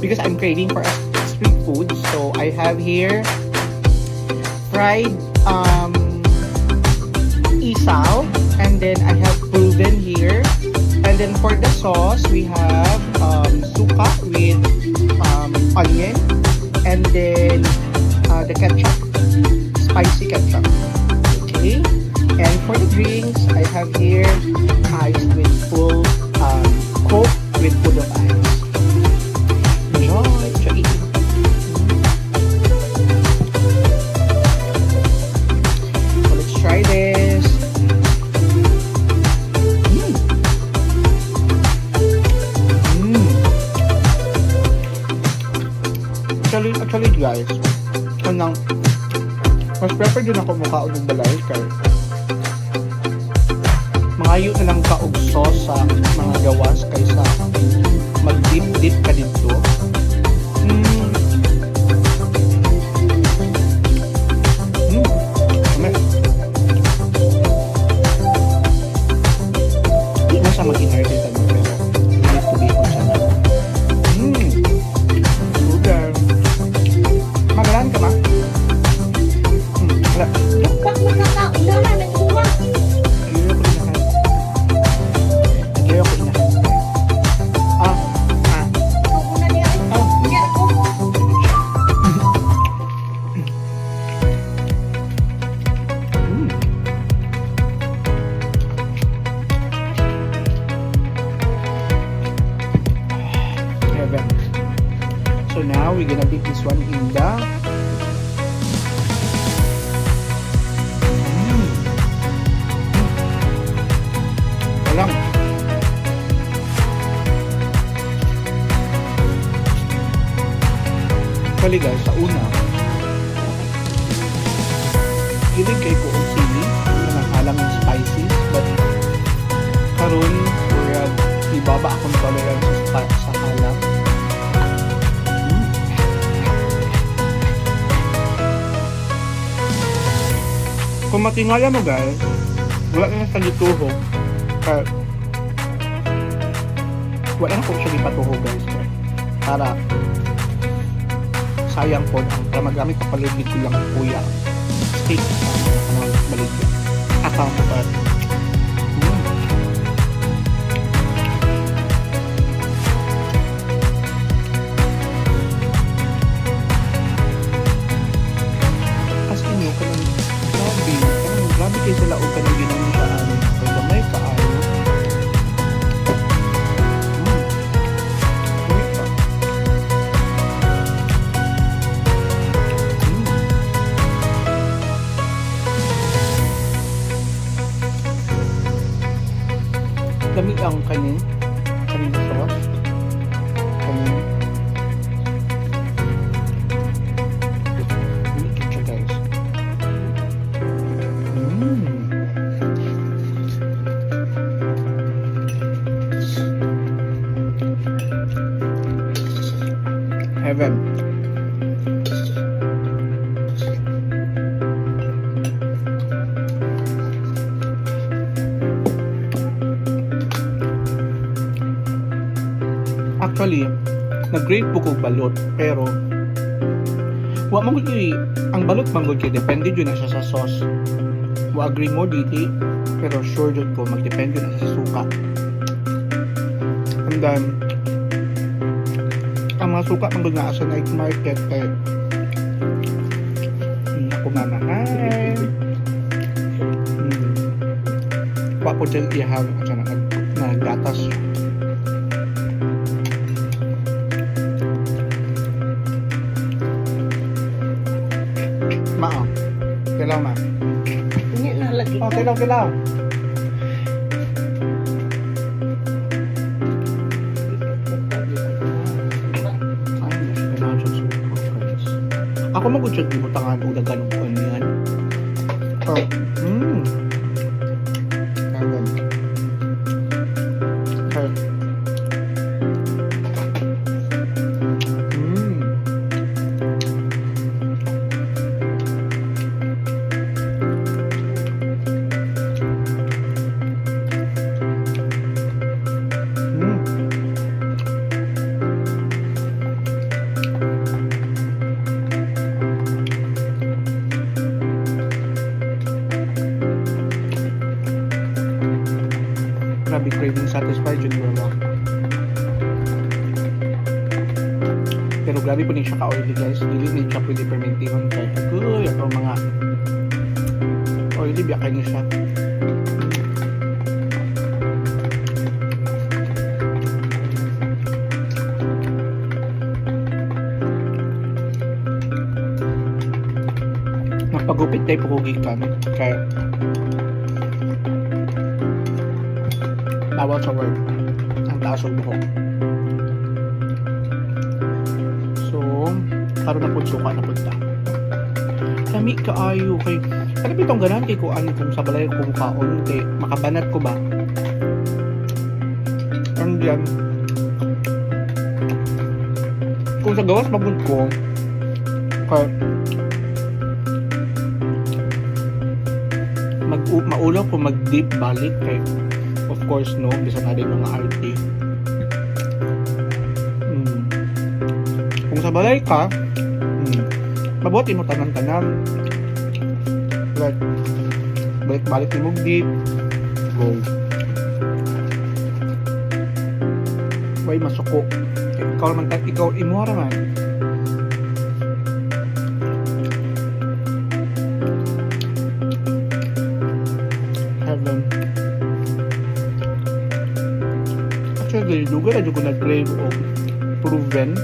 because I'm craving for a street food. So I have here fried isaw, and then I have proven here. And then for the sauce, we have suka with onion, and then the ketchup, spicy ketchup. Okay. And for the drinks, I have here ice with full Coke with full of ice. Enjoy! Enjoy eating. So let's try this. Actually guys, mas prefer din ako mukhaon ng balay kay mangayo na lang ka og sauce sa mga gawas kaysa mag-dip ka dito. Di na siya mag-inherit mo, pero need to be on siya na. Sugar. Magalan ka ba? Wala. Bak nakakauna na nagbuwa. Una niya. Niya ako. Heaven. So now we're gonna dip this one in the lang. Actually guys, sa una ilig kay ko ang sili na nakalang ng spices, but karon ibaba akong tolerance sa halang. Kung matingala mo guys, wala na sa lituho. Wala na kung siya ipatuho guys. Para sayang po para magamit pa paligid ko lang kuya. Steak baligid. Akang po pa. As in yun, grabe kayo sila o kanang ginawin sa amin. Kaya may kaayo. Lamig ang kanin sauce. Kanin. Lamig siya guys. Heaven. Actually, nag-grade po ko balot, pero wa man gud ang balot man gud kay depende jud na siya sa sauce. Wa agree mo diti, pero sure jud ko magdepende na sa suka. And then ang mga suka man gud nga sa night market kay ako mamahal. Wa po dyan ihang at naggatas. Mao. Kilaw ma. Niya na lagi. Oh, kilaw. Ako mag-utsod mo tangan o daganong ko niyan. Oh. Kagan. Okay. try dyan wala. Pero grabe po niya siya ka-oily guys. Dili niya siya pwede fermentihon kaya uy, ako mga oily biya kayo siya. Pagupit tayo pukugikan kaya bawal sa word ang taas ng buhok. So karon na po suka na punta kami kaayo kay kada bitong ganan kay kuan kung sa balay ko mukaon kay makabanat ko ba ang diyan kung sa gawas magun ko kay maulaw ko mag-deep balik kay of course no bisa na din mga RT kung sa balay ka mabuti mo tanan-tanan like balik mo deep go way masuko ikaw naman ikaw imuha naman actually duga na ko nag-crave o proven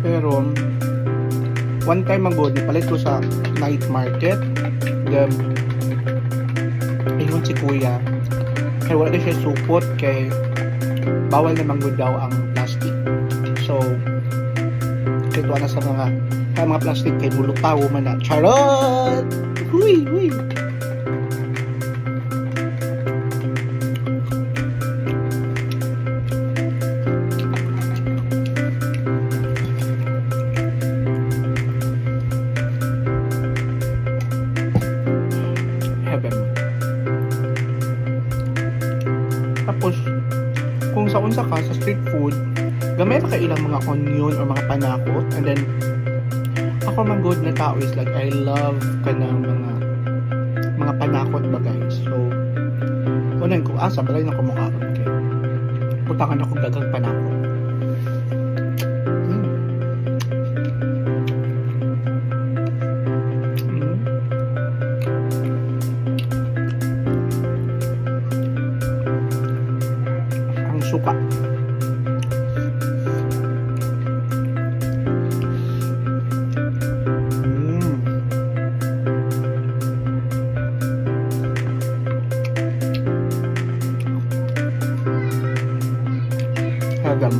pero one time ago nipalit ko sa night market then ayun si kuya kaya wala na siya supot kay bawal na manggod daw ang plastic so kaya na sa mga plastic kay bulutaw man na charot huy huy tapos kung sa unsa ka sa street food gamay pa ilang mga onion or mga panakot and then ako man good na tao is like I love kanang mga panakot ba guys so unan ko asa balay na kumukha okay putakan ako dagang panakot suka Hagam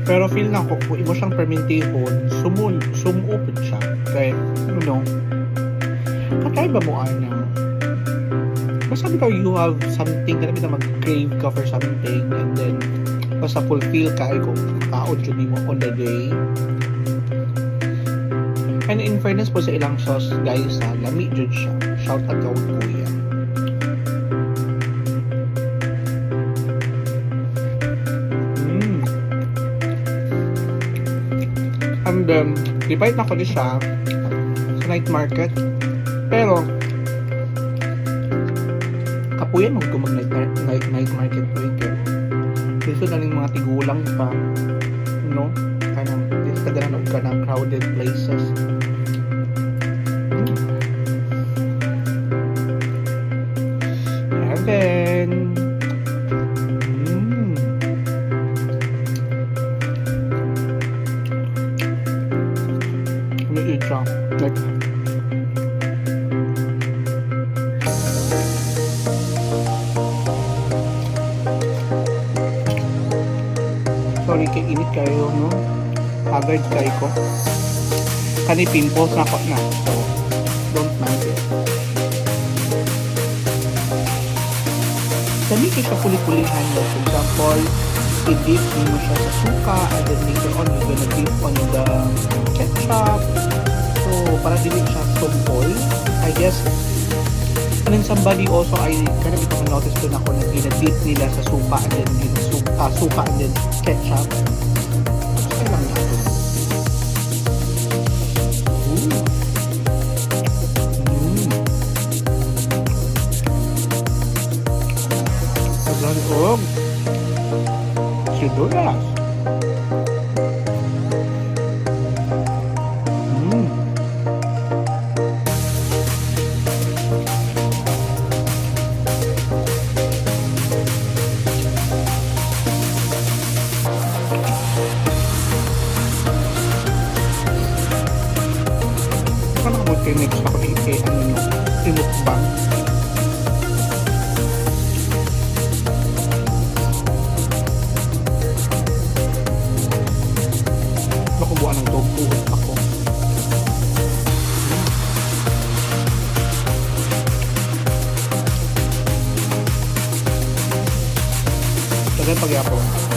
pero feel na ko kung imo siyang fermentation sumuupod siya kaya kakaiba mo basta bitaw you have something na mag-crave ka for something and then basta fulfill ka ay kung kaon yun mo on the day and in fairness po sa ilang sauce guys lami jud siya shout out ka kuya and dipait na ko di siya sa night market pero kapuyan mo kung mag night market po ito dito na rin mga tigulang pa kanang dito tagalan ka ng crowded places and then like sorry kay init kayo haggard kayo ko kani pimples na ko na so don't mind it dami kayo sa puli-pulihan for example i-dip mo siya sa suka and then later on you're gonna dip on the ketchup so para dili siya sumpol. I guess, and then somebody also, I kind of ito notice ko na ako na ginadip nila sa suka and then suka and then ketchup. So, lang natin. Ooh. Sobrang og sibuyas. Paano ko mag-mix ako imukbang? Nakubuan ng tofu ako. Tagay pag-yapon.